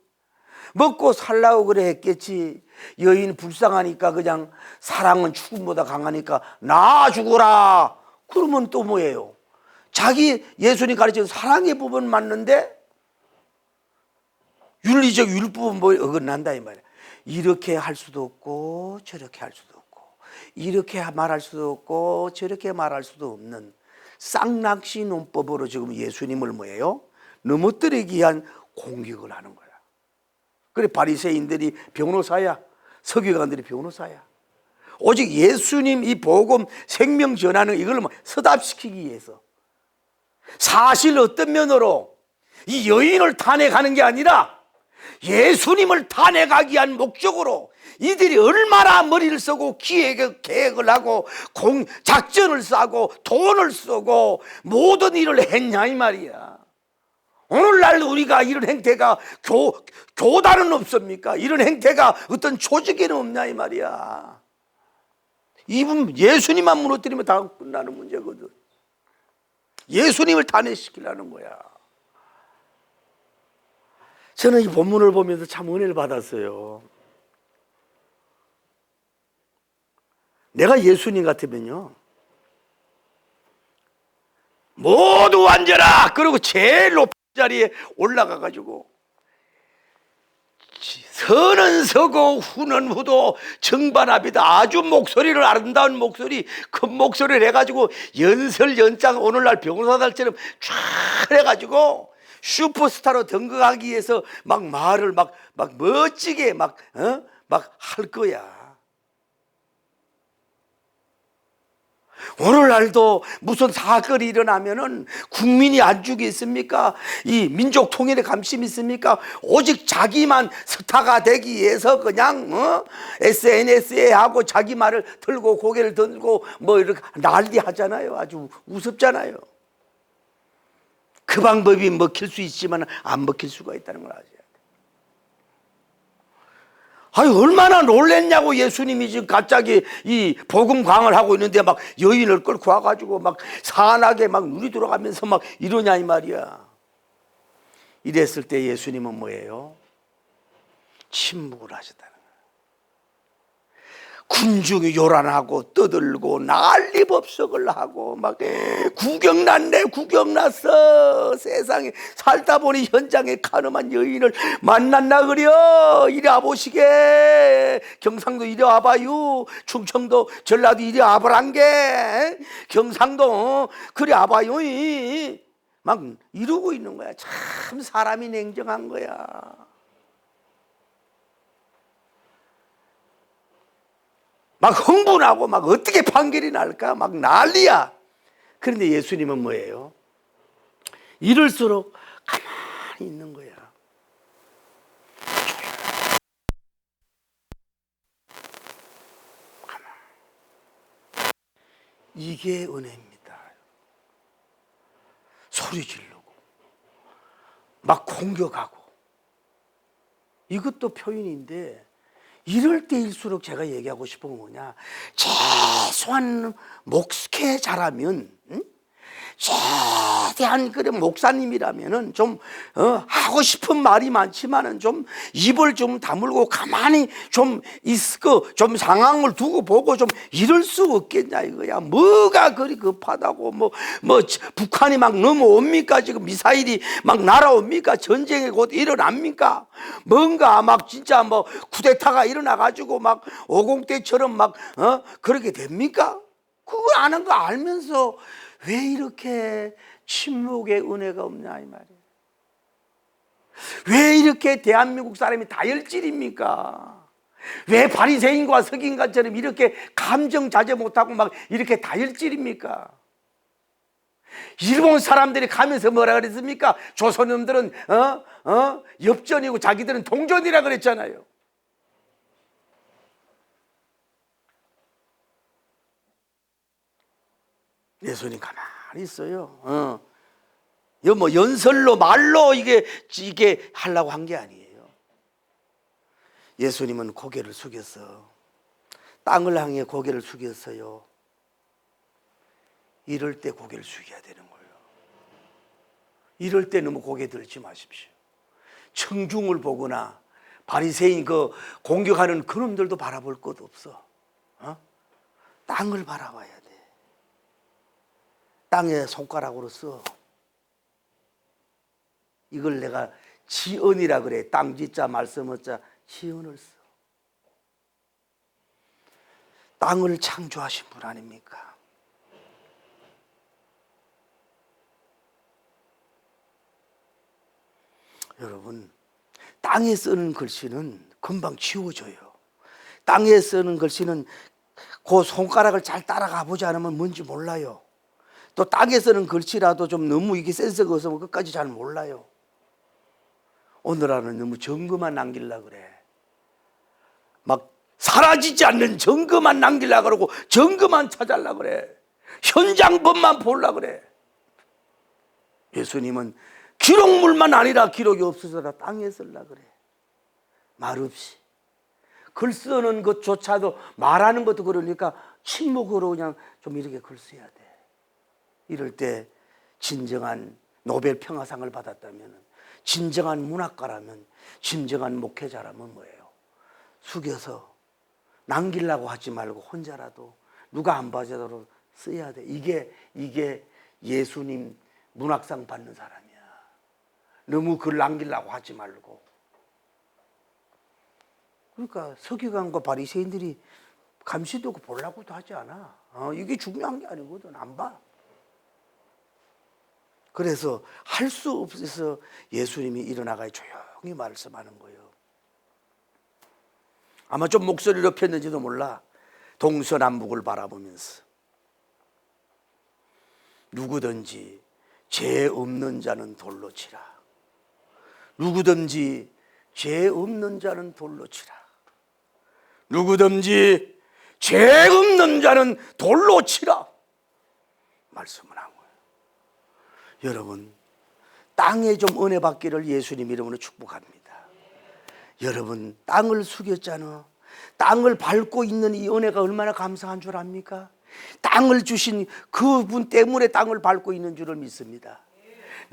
먹고 살라고 그래 했겠지. 여인 불쌍하니까 그냥 사랑은 죽음보다 강하니까 나 죽어라. 그러면 또 뭐예요? 자기 예수님 가르치는 사랑의 부분 맞는데 윤리적 율법은 어긋난다 이 말이야. 이렇게 할 수도 없고 저렇게 할 수도 없고 이렇게 말할 수도 없고 저렇게 말할 수도 없는 쌍낚시 논법으로 지금 예수님을 뭐예요? 넘어뜨리기 위한 공격을 하는 거야. 그래 바리새인들이 변호사야. 서기관들이 변호사야. 오직 예수님 이 복음 생명 전하는 이걸 서답시키기 위해서 사실 어떤 면으로 이 여인을 탄핵하는 게 아니라 예수님을 탄핵하기 위한 목적으로 이들이 얼마나 머리를 쓰고 계획을 하고 작전을 짜고 돈을 쓰고 모든 일을 했냐 이 말이야. 오늘날 우리가 이런 행태가 교단은 없습니까? 이런 행태가 어떤 조직에는 없냐 이 말이야. 이분 예수님만 무너뜨리면 다 끝나는 문제거든. 예수님을 탄핵시키려는 거야. 저는 이 본문을 보면서 참 은혜를 받았어요. 내가 예수님 같으면요, 모두 앉아라! 그리고 제일 높은 자리에 올라가가지고 서는 서고 후는 후도 정반합이다. 아주 목소리를 아름다운 목소리, 큰 목소리를 해가지고 연장 오늘날 병사들처럼 쫙 해가지고 슈퍼스타로 등극하기 위해서 막 말을 막 멋지게 막 할 거야. 오늘날도 무슨 사건이 일어나면은 국민이 안 죽겠습니까? 이 민족 통일에 관심이 있습니까? 오직 자기만 스타가 되기 위해서 그냥 SNS에 하고 자기 말을 들고 고개를 들고 뭐 이렇게 난리 하잖아요. 아주 우습잖아요. 그 방법이 먹힐 수 있지만 안 먹힐 수가 있다는 걸 아셔야 돼. 아니 얼마나 놀랬냐고. 예수님이 지금 갑자기 이 복음 강을 하고 있는데 막 여인을 끌고 와가지고 막 산하게 막 눈이 돌아가면서 막 이러냐 이 말이야. 이랬을 때 예수님은 뭐예요? 침묵을 하셨다는 거예요. 군중이 요란하고 떠들고 난리법석을 하고 막 구경났네 구경났어. 세상에 살다 보니 현장에 가늠한 여인을 만났나 그려. 이리 와보시게. 경상도 이리 와봐요. 충청도 전라도 이리 와보란게. 경상도 그리 와봐요. 막 이러고 있는 거야. 참 사람이 냉정한 거야. 막 흥분하고 막 어떻게 판결이 날까 막 난리야. 그런데 예수님은 뭐예요? 이럴수록 가만히 있는 거야. 가만. 이게 은혜입니다. 소리 지르고 막 공격하고 이것도 표현인데, 이럴 때일수록 제가 얘기하고 싶은 건 뭐냐, 최소한 목회 잘하면, 최대한 그런 목사님이라면은 좀 하고 싶은 말이 많지만은 좀 입을 좀 다물고 가만히 좀 있고 좀 상황을 두고 보고 좀 이럴 수 없겠냐 이거야. 뭐가 그리 급하다고 뭐 북한이 막 넘어옵니까? 지금 미사일이 막 날아옵니까? 전쟁이 곧 일어납니까? 뭔가 막 진짜 뭐 쿠데타가 일어나 가지고 막 50대처럼 막 그렇게 됩니까? 그거 아는 거 알면서 왜 이렇게 침묵의 은혜가 없냐 이 말이에요. 왜 이렇게 대한민국 사람이 다혈질입니까? 왜 바리새인과 서기관처럼 이렇게 감정 자제 못하고 막 이렇게 다혈질입니까? 일본 사람들이 가면서 뭐라 그랬습니까? 조선놈들은 엽전이고 자기들은 동전이라 그랬잖아요. 예수님 가만히 있어요. 이거 뭐 연설로 말로 이게 하려고 한 게 아니에요. 예수님은 고개를 숙였어. 땅을 향해 고개를 숙였어요. 이럴 때 고개를 숙여야 되는 거예요. 이럴 때 너무 고개 들지 마십시오. 청중을 보거나 바리새인 그 공격하는 그놈들도 바라볼 것 없어. 땅을 바라봐야 돼. 땅에 손가락으로 써. 이걸 내가 지언이라 그래. 땅지자 말씀어자 지언을 써. 땅을 창조하신 분 아닙니까? 여러분, 땅에 쓰는 글씨는 금방 지워져요. 땅에 쓰는 글씨는 그 손가락을 잘 따라가 보지 않으면 뭔지 몰라요. 또 땅에 쓰는 글씨라도 좀 너무 이게 센스가 없으면 끝까지 잘 몰라요. 오늘날은 너무 증거만 남기려고 그래. 막 사라지지 않는 증거만 남기려고 그러고 증거만 찾으려고 그래. 현장본만 보려고 그래. 예수님은 기록물만 아니라 기록이 없어서라 땅에 쓰려고 그래. 말없이. 글 쓰는 것조차도 말하는 것도 그러니까 침묵으로 그냥 좀 이렇게 글 써야 돼. 이럴 때 진정한 노벨 평화상을 받았다면, 진정한 문학가라면, 진정한 목회자라면 뭐예요? 숙여서 남기려고 하지 말고 혼자라도 누가 안 봐주도록 써야 돼. 이게 예수님 문학상 받는 사람이야. 너무 글 남기려고 하지 말고. 그러니까 서기관과 바리새인들이 감시되고 보려고도 하지 않아. 이게 중요한 게 아니거든. 안 봐. 그래서 할 수 없어서 예수님이 일어나가 조용히 말씀하는 거예요. 아마 좀 목소리를 높였는지도 몰라. 동서남북을 바라보면서 누구든지 죄 없는 자는 돌로 치라. 누구든지 죄 없는 자는 돌로 치라. 누구든지 죄 없는 자는 돌로 치라. 말씀을 한 거예요. 여러분, 땅에 좀 은혜 받기를 예수님 이름으로 축복합니다. 여러분, 땅을 숙였잖아. 땅을 밟고 있는 이 은혜가 얼마나 감사한 줄 압니까? 땅을 주신 그분 때문에 땅을 밟고 있는 줄을 믿습니다.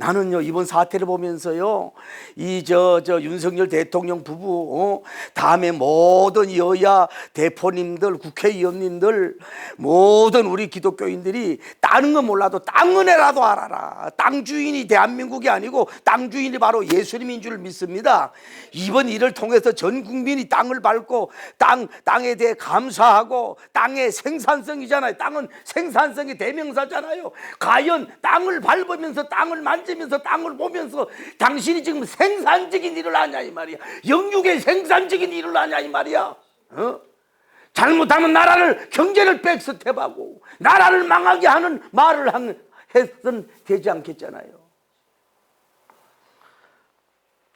나는요, 이번 사태를 보면서요, 윤석열 대통령 부부, 다음에 모든 여야 대표님들, 국회의원님들, 모든 우리 기독교인들이 다른 건 몰라도 땅 은혜라도 알아라. 땅 주인이 대한민국이 아니고 땅 주인이 바로 예수님인 줄 믿습니다. 이번 일을 통해서 전 국민이 땅을 밟고 땅에 대해 감사하고, 땅의 생산성이잖아요. 땅은 생산성의 대명사잖아요. 과연 땅을 밟으면서 땅을 만지면서 땅을 보면서 당신이 지금 생산적인 일을 하냐 이 말이야. 영육의 생산적인 일을 하냐 이 말이야. 잘못하면 나라를, 경제를 백스텝하고 나라를 망하게 하는 말을 해서는 되지 않겠잖아요.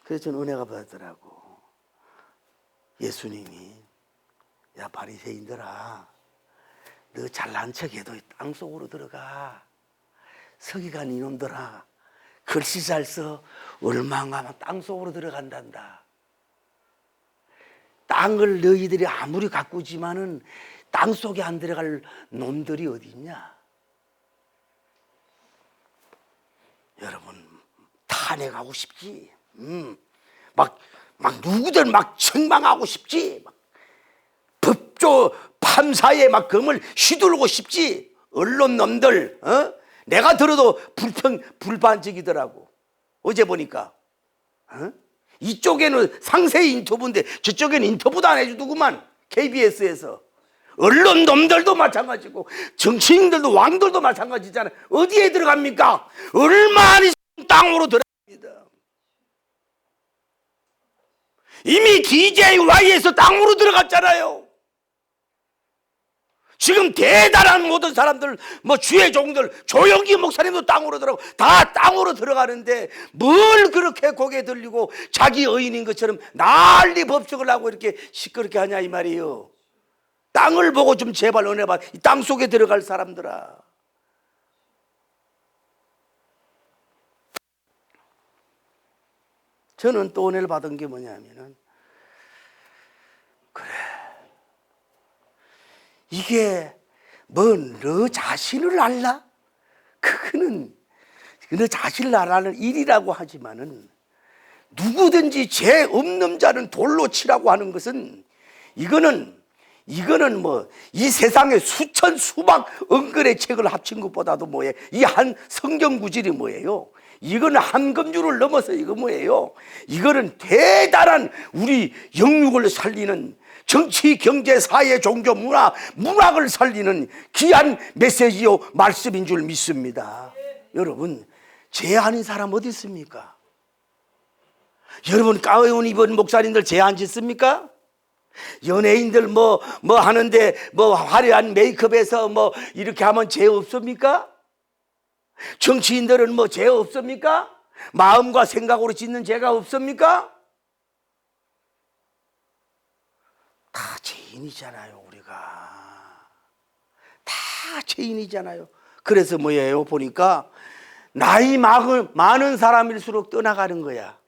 그래서 저는 은혜가 받더라고. 예수님이, 야 바리새인들아, 너 잘난 척해도 땅속으로 들어가. 서기관 이놈들아, 글씨 잘 써. 얼마나 땅속으로 들어간단다. 땅을 너희들이 아무리 가꾸지만은 땅속에 안 들어갈 놈들이 어디 있냐. 여러분, 탄핵하고 싶지. 막 누구들 막 책망하고 싶지. 막 법조 판사에 막 검을 휘두르고 싶지. 언론 놈들, 내가 들어도 불반적이더라고. 어제 보니까. 이쪽에는 상세 인터뷰인데 저쪽에는 인터뷰도 안 해주더구만. KBS에서. 언론 놈들도 마찬가지고 정치인들도 왕들도 마찬가지잖아요. 어디에 들어갑니까? 얼마나 땅으로 들어갑니다. 이미 DJY에서 땅으로 들어갔잖아요. 지금 대단한 모든 사람들, 주의 종들, 조영기 목사님도 땅으로 들어가고 다 땅으로 들어가는데 뭘 그렇게 고개 들리고 자기 의인인 것처럼 난리 법석을 하고 이렇게 시끄럽게 하냐 이 말이에요. 땅을 보고 좀 제발 은혜 받. 이 땅 속에 들어갈 사람들아. 저는 또 은혜를 받은 게 뭐냐면은, 그래, 이게 너 자신을 알라? 그거는 너 자신을 알라는 일이라고 하지만은, 누구든지 죄 없는 자는 돌로 치라고 하는 것은, 이거는 이 세상에 수천 수백 엉글의 책을 합친 것보다도 뭐예요? 이 한 성경 구절이 뭐예요? 이거는 한 금주를 넘어서 이거 뭐예요? 이거는 대단한 우리 영육을 살리는, 정치, 경제, 사회, 종교, 문학을 살리는 귀한 메시지요 말씀인 줄 믿습니다. 여러분, 죄 아닌 사람 어디 있습니까? 여러분, 가운 입은 목사님들 죄 안 짓습니까? 연예인들 하는데 화려한 메이크업에서 이렇게 하면 죄 없습니까? 정치인들은 죄 없습니까? 마음과 생각으로 짓는 죄가 없습니까? 다 죄인이잖아요, 우리가. 다 죄인이잖아요. 그래서 뭐예요? 보니까 나이 많은 사람일수록 떠나가는 거야.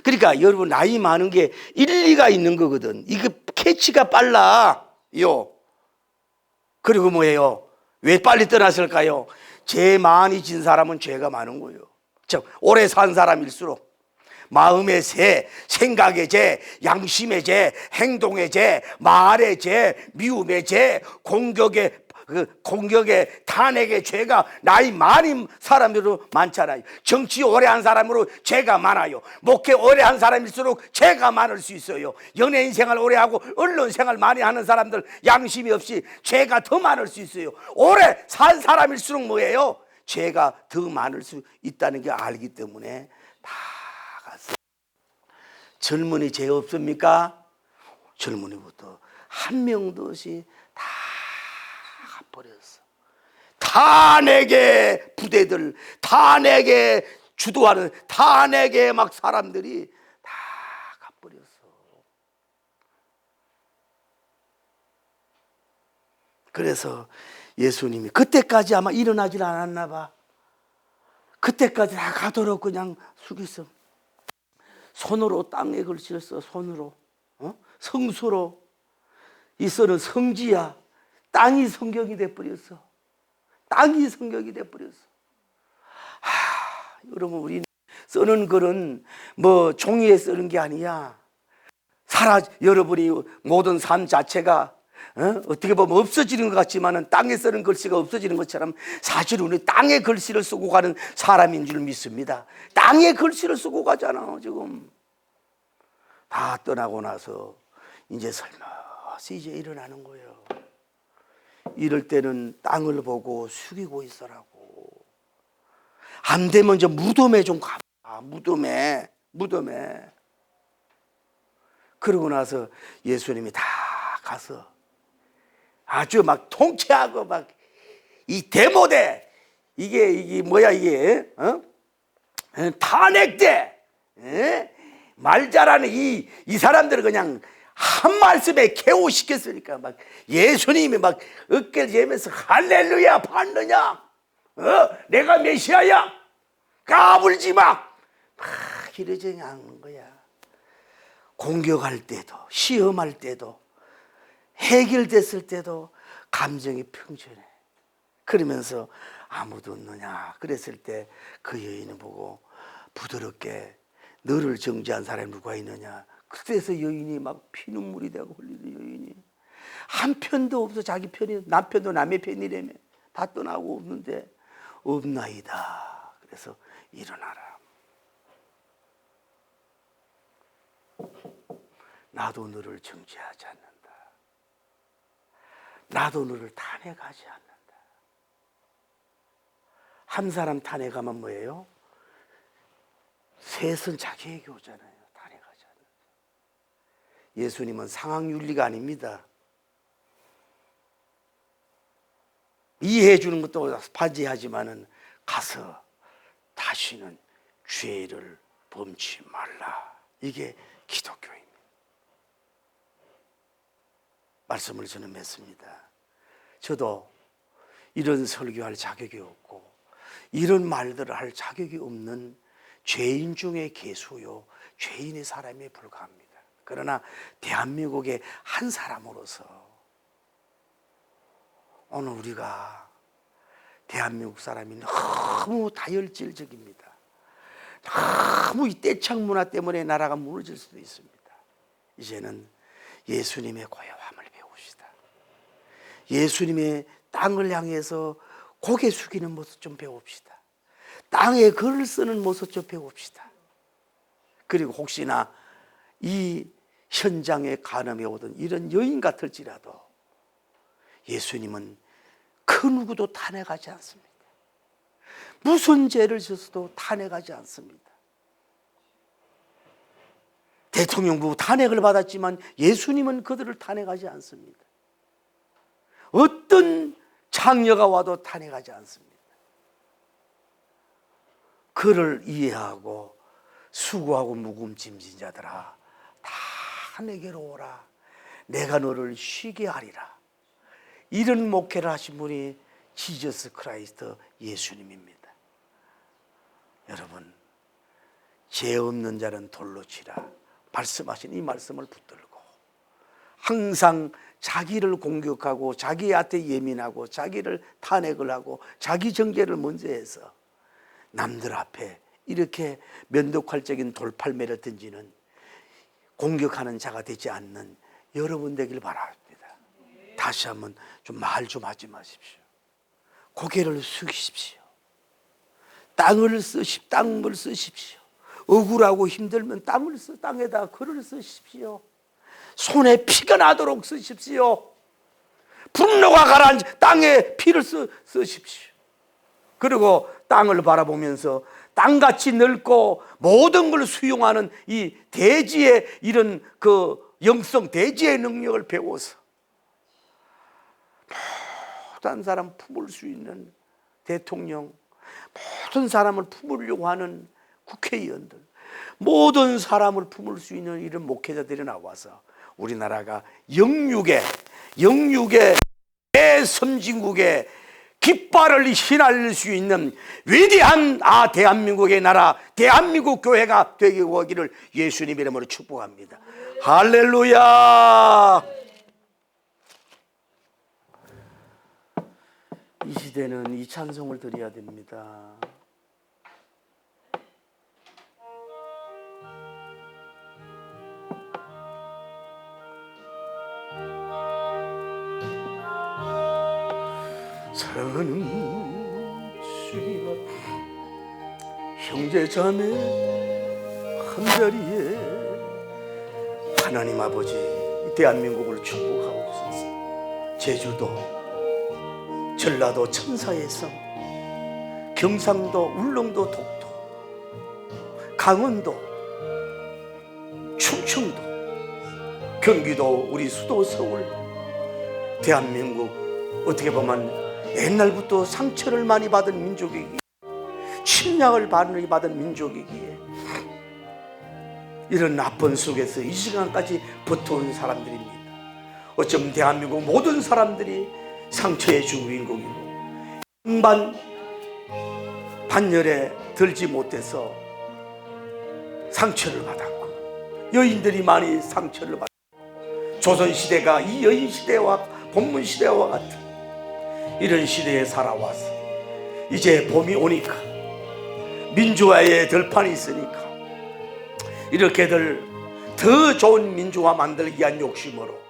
그러니까 여러분, 나이 많은 게 일리가 있는 거거든. 이거 캐치가 빨라요. 그리고 뭐예요? 왜 빨리 떠났을까요? 죄 많이 진 사람은 죄가 많은 거예요. 즉, 오래 산 사람일수록 마음의 죄, 생각의 죄, 양심의 죄, 행동의 죄, 말의 죄, 미움의 죄, 공격의 탄핵의 죄가 나이 많은 사람으로 많잖아요. 정치 오래 한 사람으로 죄가 많아요. 목회 오래 한 사람일수록 죄가 많을 수 있어요. 연예인 생활 오래 하고 언론 생활 많이 하는 사람들 양심이 없이 죄가 더 많을 수 있어요. 오래 산 사람일수록 뭐예요? 죄가 더 많을 수 있다는 게 알기 때문에 다 갔어요. 젊은이 죄 없습니까? 젊은이부터 한 명도 없이 다 버렸어. 다 내게 부대들, 다 내게 주도하는, 다 내게 막 사람들이 다 가버렸어. 그래서 예수님이 그때까지 아마 일어나질 않았나 봐. 그때까지 다 가도록 그냥 숙였어. 손으로 땅에 글씨를 써. 손으로, 성수로. 이 써는 성지야. 땅이 성경이 돼버렸어. 땅이 성경이 돼버렸어. 여러분, 우리 쓰는 글은 뭐 종이에 쓰는 게 아니야. 여러분이 모든 삶 자체가 어떻게 보면 없어지는 것 같지만은 땅에 쓰는 글씨가 없어지는 것처럼 사실 우리 땅에 글씨를 쓰고 가는 사람인 줄 믿습니다. 땅에 글씨를 쓰고 가잖아. 지금 다 떠나고 나서 이제 살며시 이제 일어나는 거예요. 이럴 때는 땅을 보고 숙이고 있으라고. 안 되면 저 무덤에 좀 가봐. 무덤에. 그러고 나서 예수님이 다 가서 아주 막 통쾌하고 막 이 대모대, 이게 뭐야 이게, 탄핵대, 말 잘하는 이 사람들을 그냥 한 말씀에 개호시켰으니까 막 예수님이 막 어깨를 재면서 할렐루야 받느냐, 내가 메시아야, 까불지 마, 이러지 않는 거야. 공격할 때도, 시험할 때도, 해결됐을 때도 감정이 평전해. 그러면서 아무도 없느냐 그랬을 때 그 여인을 보고 부드럽게, 너를 정죄한 사람이 누가 있느냐. 그때서 여인이 막 피눈물이 되고 흘리는 여인이 한 편도 없어. 자기 편이, 남편도 남의 편이라며 다 떠나고 없는데 없나이다. 그래서 일어나라. 나도 너를 정죄하지 않는다. 나도 너를 탄핵하지 않는다. 한 사람 탄핵하면 뭐예요? 셋은 자기에게 오잖아요. 탄핵하지 않는다. 예수님은 상황윤리가 아닙니다. 이해해 주는 것도 반지하지만은 가서 다시는 죄를 범치 말라. 이게 기독교입니다. 말씀을 저는 맺습니다. 저도 이런 설교할 자격이 없고 이런 말들을 할 자격이 없는 죄인 중에 개수요, 죄인의 사람에 불과합니다. 그러나 대한민국의 한 사람으로서 오늘 우리가 대한민국 사람이 너무 다혈질적입니다. 너무 이 떼창 문화 때문에 나라가 무너질 수도 있습니다. 이제는 예수님의 고요함을 배웁시다. 예수님의 땅을 향해서 고개 숙이는 모습 좀 배웁시다. 땅에 글을 쓰는 모습 좀 배웁시다. 그리고 혹시나 이 현장에 간음해 오던 이런 여인 같을지라도 예수님은 그 누구도 탄핵하지 않습니다. 무슨 죄를 졌어도 탄핵하지 않습니다. 대통령부 탄핵을 받았지만 예수님은 그들을 탄핵하지 않습니다. 어떤 장녀가 와도 탄핵하지 않습니다. 그를 이해하고 수고하고 무거운 짐진 자들아 다 내게로 오라. 내가 너를 쉬게 하리라. 이런 목회를 하신 분이 지저스 크라이스트 예수님입니다. 여러분, 죄 없는 자는 돌로 치라 말씀하신 이 말씀을 붙들고 항상 자기를 공격하고 자기한테 예민하고 자기를 탄핵을 하고 자기 정죄를 먼저 해서 남들 앞에 이렇게 면도칼적인 돌팔매를 던지는 공격하는 자가 되지 않는 여러분 되길 바랍니다. 다시 한번 좀 말 좀 하지 마십시오. 고개를 숙이십시오. 땅을 쓰십시오. 억울하고 힘들면 땅에다 글을 쓰십시오. 손에 피가 나도록 쓰십시오. 분노가 가라앉은 땅에 피를 쓰십시오. 그리고 땅을 바라보면서 땅같이 넓고 모든 걸 수용하는 이 대지의 이런 그 영성, 대지의 능력을 배워서 모든 사람 품을 수 있는 대통령, 모든 사람을 품으려고 하는 국회의원들, 모든 사람을 품을 수 있는 이런 목회자들이 나와서 우리나라가 영육의 대선진국의 깃발을 휘날릴 수 있는 위대한 대한민국의 나라, 대한민국 교회가 되기 하기를 예수님 이름으로 축복합니다. 할렐루야. 이 시대는 이 찬송을 드려야 됩니다. 사랑하는 주님, 형제 자매 한자리에 하나님 아버지 대한민국을 축복하옵소서. 제주도, 전라도 천사의 섬, 경상도, 울릉도, 독도, 강원도, 충청도, 경기도, 우리 수도 서울, 대한민국 어떻게 보면 옛날부터 상처를 많이 받은 민족이기에, 침략을 많이 받은 민족이기에 이런 나쁜 속에서 이 시간까지 버텨온 사람들입니다. 어쩌면 대한민국 모든 사람들이 상처의 주인공이고 반열에 들지 못해서 상처를 받았고, 여인들이 많이 상처를 받았고, 조선시대가 이 여인시대와 본문시대와 같은 이런 시대에 살아와서 이제 봄이 오니까 민주화의 들판이 있으니까 이렇게들 더 좋은 민주화 만들기 위한 욕심으로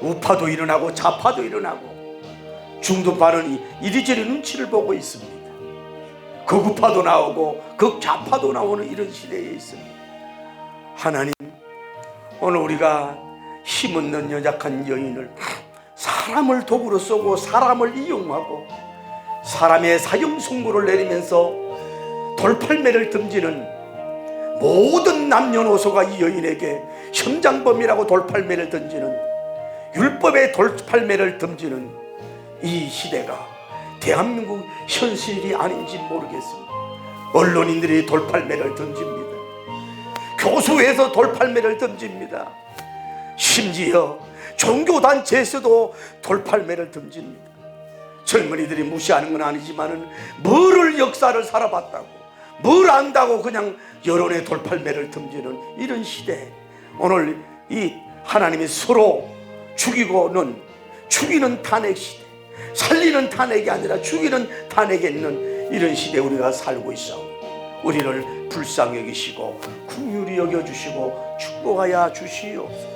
우파도 일어나고 좌파도 일어나고 중도파는 이리저리 눈치를 보고 있습니다. 극우파도 나오고 극좌파도 나오는 이런 시대에 있습니다. 하나님, 오늘 우리가 힘없는 연약한 여인을 사람을 도구로 쓰고 사람을 이용하고 사람의 사형 선고를 내리면서 돌팔매를 던지는 모든 남녀노소가 이 여인에게 현장범이라고 돌팔매를 던지는, 율법의 돌팔매를 던지는 이 시대가 대한민국 현실이 아닌지 모르겠습니다. 언론인들이 돌팔매를 던집니다. 교수에서 돌팔매를 던집니다. 심지어 종교단체에서도 돌팔매를 던집니다. 젊은이들이 무시하는 건 아니지만은 뭐를 역사를 살아봤다고, 뭘 안다고 그냥 여론의 돌팔매를 던지는 이런 시대. 오늘 이 하나님이 서로 죽이는 탄핵 시대, 살리는 탄핵이 아니라 죽이는 탄핵에 있는 이런 시대에 우리가 살고 있어. 우리를 불쌍히 여기시고 긍휼히 여겨주시고 축복하여 주시옵소서.